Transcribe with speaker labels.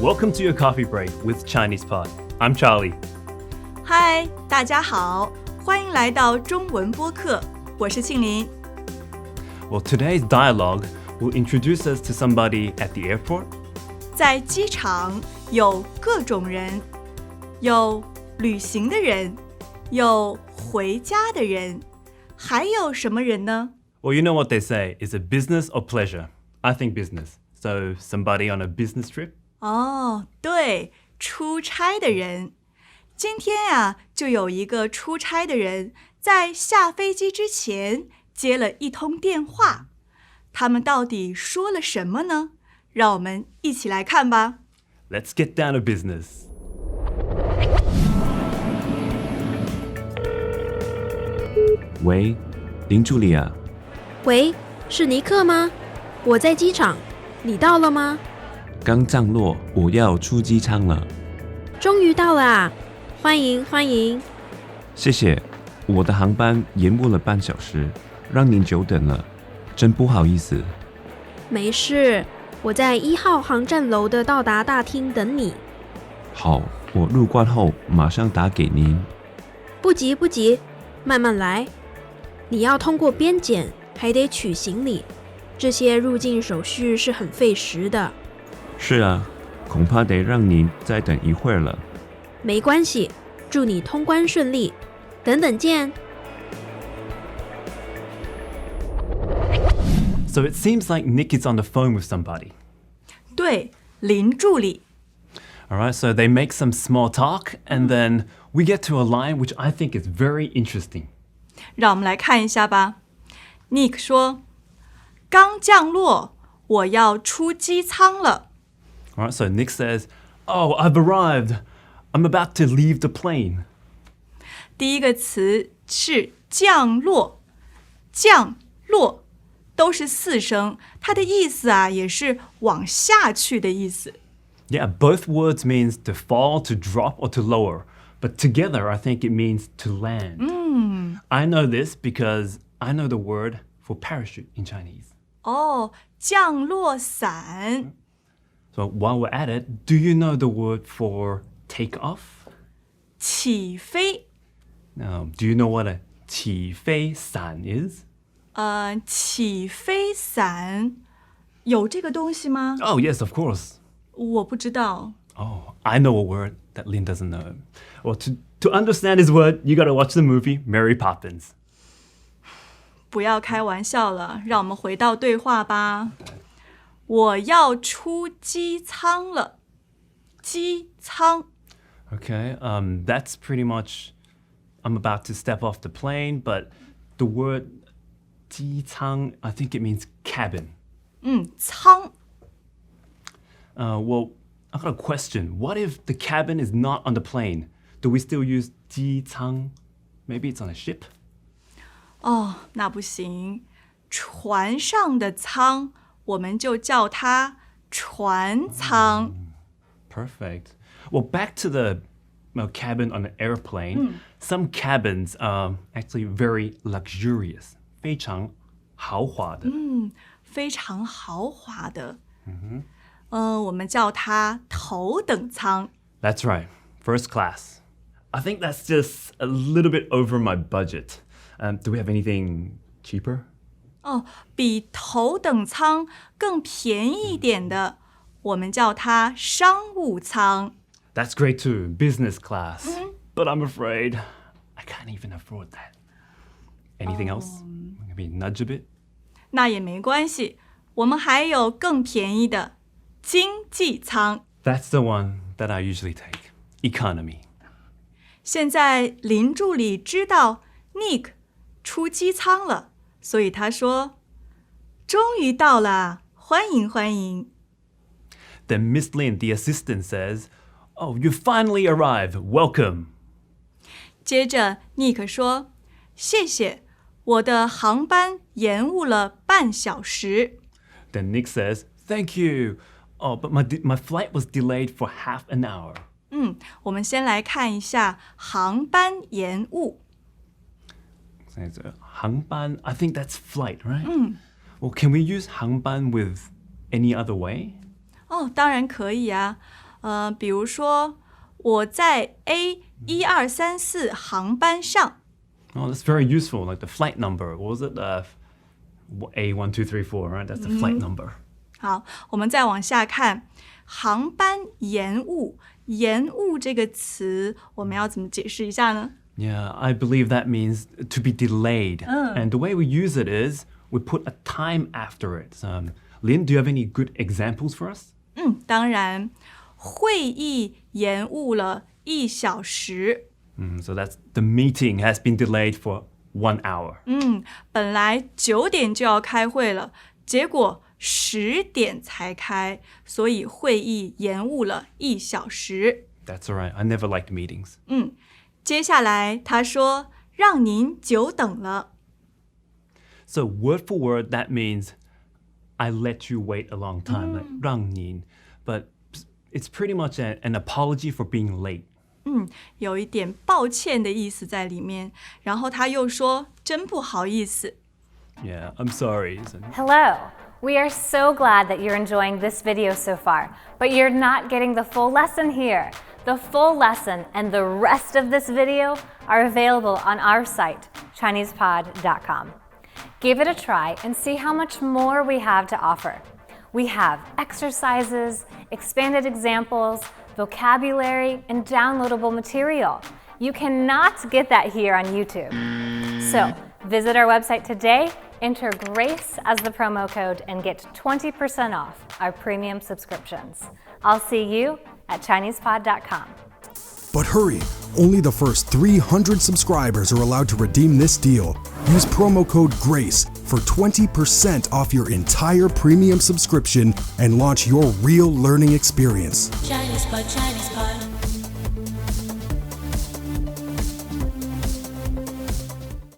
Speaker 1: Welcome to your coffee break with ChinesePod. I'm Charlie.
Speaker 2: 嗨，大家好，欢迎来到中文播客，我是庆林。
Speaker 1: Well, today's dialogue will introduce us to somebody at the airport.
Speaker 2: 在机场有各种人，有旅行的人，有回家的人，还有什么人呢？
Speaker 1: Well, you know what they say, is it business or pleasure? I think business. So somebody on a business trip?
Speaker 2: 哦，对，出差的人。今天啊，就有一个出差的人在下飞机之前接了一通电话。他们到底说了什么呢？让我们一起来看吧。
Speaker 1: Let's get down to business.
Speaker 3: 喂，林助理啊，
Speaker 4: 喂，是尼克吗？我在机场，你到了吗？
Speaker 3: 刚降落，我要出机舱了。
Speaker 4: 终于到了啊！欢迎欢迎。
Speaker 3: 谢谢，我的航班延误了半小时，让您久等了，真不好意思。
Speaker 4: 没事，我在1号航站楼的到达大厅等你。
Speaker 3: 好，我入关后马上打给您。
Speaker 4: 不急不急，慢慢来。你要通过边检，还得取行李，这些入境手续是很费时的。
Speaker 3: 是啊，恐怕得让您再等一会儿了。
Speaker 4: 没关系，祝你通关顺利，等等见。
Speaker 1: So it seems like Nick is on the phone with somebody.
Speaker 2: 对，林助理。
Speaker 1: All right, so they make some small talk, and then we get to a line which I think is very interesting.
Speaker 2: 让我们来看一下吧。Nick 说：“刚降落，我要出机舱了。”
Speaker 1: All right, so Nick says, "Oh, I've arrived. I'm about to leave the plane."
Speaker 2: 第一个词是降落，降落都是4声，它的意思啊也是往下去的意思。
Speaker 1: Yeah, both words means to fall, to drop, or to lower. But together, I think it means to land. I know this because I know the word for parachute in Chinese.
Speaker 2: 哦，降落伞。
Speaker 1: So while we're at it, do you know the word for take off?
Speaker 2: 起飞。
Speaker 1: Now, do you know what a 起飞伞 is?
Speaker 2: 起飞伞有这个东西吗？
Speaker 1: Oh, yes, of course.
Speaker 2: 我不知道。
Speaker 1: Oh, I know a word that Lin doesn't know. Well, to understand his word, you got to watch the movie Mary Poppins.
Speaker 2: 不要开玩笑了，让我们回到对话吧。我要出机舱了，机舱。
Speaker 1: Okay, that's pretty much, I'm about to step off the plane, but the word 机舱, I think it means cabin.
Speaker 2: 舱。
Speaker 1: Well, I got a question. What if the cabin is not on the plane? Do we still use 机舱? Maybe it's on a ship?
Speaker 2: 哦，那不行。船上的舱，我们就叫它船舱。
Speaker 1: Perfect. Well, back to the cabin on an airplane. Some cabins are actually very luxurious. 非常豪华的。
Speaker 2: 非常豪华的。我们叫它头等舱。
Speaker 1: That's right. First class. I think that's just a little bit over my budget. Do we have anything cheaper?
Speaker 2: 哦，比头等舱更便宜一点的，我们叫它商务舱。
Speaker 1: That's great too. Business class. But I'm afraid I can't even afford that. Anything else? Maybe nudge a bit?
Speaker 2: 那也没关系，我们还有更便宜的经济舱。
Speaker 1: That's the one that I usually take. Economy.
Speaker 2: 现在林助理知道 Nick 出机舱了，所以他说：“终于到了，欢迎欢迎。”
Speaker 1: Then Miss Lin, the assistant, says, "Oh, you finally arrived. Welcome."
Speaker 2: 接着 Nick 说：“谢谢，我的航班延误了半小时。”
Speaker 1: Then Nick says, "Thank you. Oh, but my flight was delayed for half an hour."
Speaker 2: 我们先来看一下航班延误。
Speaker 1: 航班, I think that's flight, right? Well, can we use 航班 with any other way?
Speaker 2: 当然可以啊。比如说我在 A1234航班上。
Speaker 1: Oh, that's very useful. Like the flight number. What was it? A1234, right? That's the flight number.
Speaker 2: 好，我们再往下看，航班延误。延误这个词，我们要怎么解释一下呢？
Speaker 1: Yeah, I believe that means to be delayed. And the way we use it is we put a time after it. Lynn, do you have any good examples for us?
Speaker 2: 当然，会议延误了1小时。
Speaker 1: So that's the meeting has been delayed for 1 hour.
Speaker 2: 本来9点就要开会了，结果10点才开，所以会议延误了1小时。
Speaker 1: That's all right. I never liked meetings.
Speaker 2: 接下来他说让您久等了。
Speaker 1: So word for word, that means I let you wait a long time, like 让您. But it's pretty much an apology for being late.
Speaker 2: 有一点抱歉的意思在里面。然后他又说真不好意思。
Speaker 1: Yeah, I'm sorry.
Speaker 5: Hello! We are so glad that you're enjoying this video so far, but you're not getting the full lesson here. The full lesson and the rest of this video are available on our site, ChinesePod.com. Give it a try and see how much more we have to offer. We have exercises, expanded examples, vocabulary, and downloadable material. You cannot get that here on YouTube. So, visit our website today, enter GRACE as the promo code, and get 20% off our premium subscriptions. I'll see you at ChinesePod.com.
Speaker 6: But hurry, only the first 300 subscribers are allowed to redeem this deal. Use promo code GRACE for 20% off your entire premium subscription and launch your real learning experience.
Speaker 7: ChinesePod, ChinesePod.